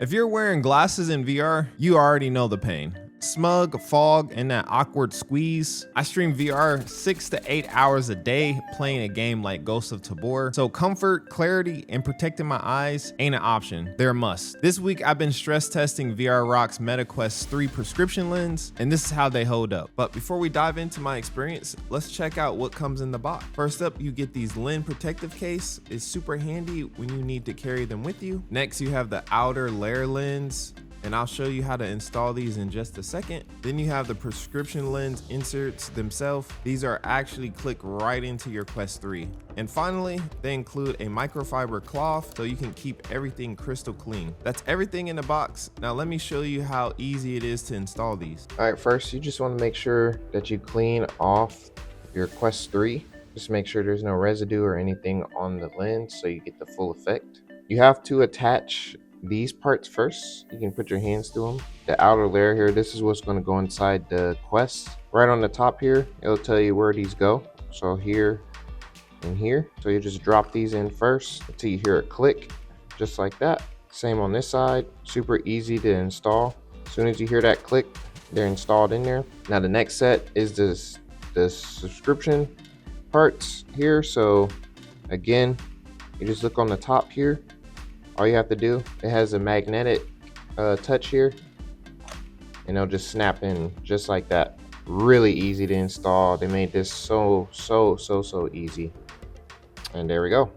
If you're wearing glasses in VR, you already know the pain. Smug, fog, and that awkward squeeze. I stream VR 6 to 8 hours a day playing a game like Ghost of Tabor, so comfort, clarity, and protecting my eyes ain't an option, they're a must. This week I've been stress testing VRROC's MetaQuest 3 prescription lens, and this is how they hold up. But before we dive into my experience, let's check out what comes in the box. First up, you get these lens protective case. It's super handy when you need to carry them with you. Next, you have the outer layer lens, and I'll show you how to install these in just a second. Then you have the prescription lens inserts themselves. These are actually click right into your Quest 3. And finally, they include a microfiber cloth so you can keep everything crystal clean. That's everything in the box. Now let me show you how easy it is to install these. All right, first you just want to make sure that you clean off your Quest 3. Just make sure there's no residue or anything on the lens so you get the full effect. You have to attach these parts first. You can put your hands through them. The outer layer here, this is what's going to go inside the Quest. Right on the top here, it'll tell you where these go. So here and here. So you just drop these in first until you hear it click, just like that. Same on this side. Super easy to install. As soon as you hear that click, they're installed in there. Now the next set is the subscription parts here. So again, you just look on the top here. All you have to do, it has a magnetic touch here, and it'll just snap in just like that. Really easy to install. They made this so easy. And there we go.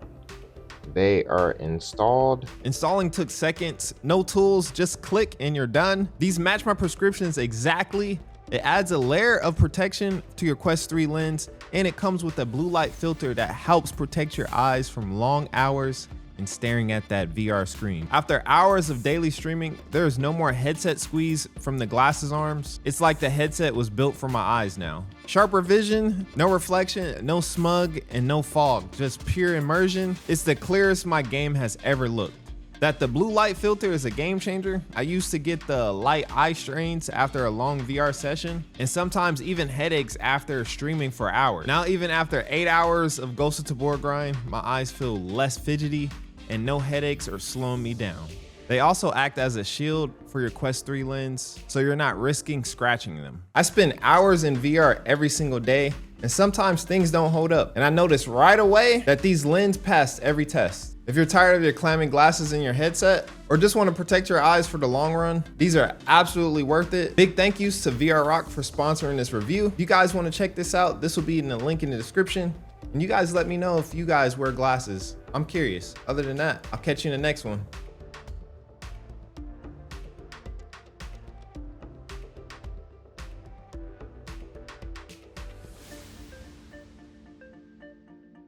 They are installed. Installing took seconds, no tools, just click and you're done. These match my prescriptions exactly. It adds a layer of protection to your Quest 3 lens, and it comes with a blue light filter that helps protect your eyes from long hours and staring at that VR screen. After hours of daily streaming, there is no more headset squeeze from the glasses arms. It's like the headset was built for my eyes now. Sharper vision, no reflection, no smug, and no fog, just pure immersion. It's the clearest my game has ever looked. That the blue light filter is a game changer. I used to get the light eye strains after a long VR session, and sometimes even headaches after streaming for hours. Now even after 8 hours of Ghost of Tabor grind, my eyes feel less fidgety and no headaches are slowing me down. They also act as a shield for your Quest 3 lens, so you're not risking scratching them. I spend hours in VR every single day, and sometimes things don't hold up. And I noticed right away that these lenses passed every test. If you're tired of your clamming glasses in your headset, or just want to protect your eyes for the long run, these are absolutely worth it. Big thank yous to VRROC for sponsoring this review. If you guys want to check this out, this will be in the link in the description. And you guys let me know if you guys wear glasses. I'm curious. Other than that, I'll catch you in the next one.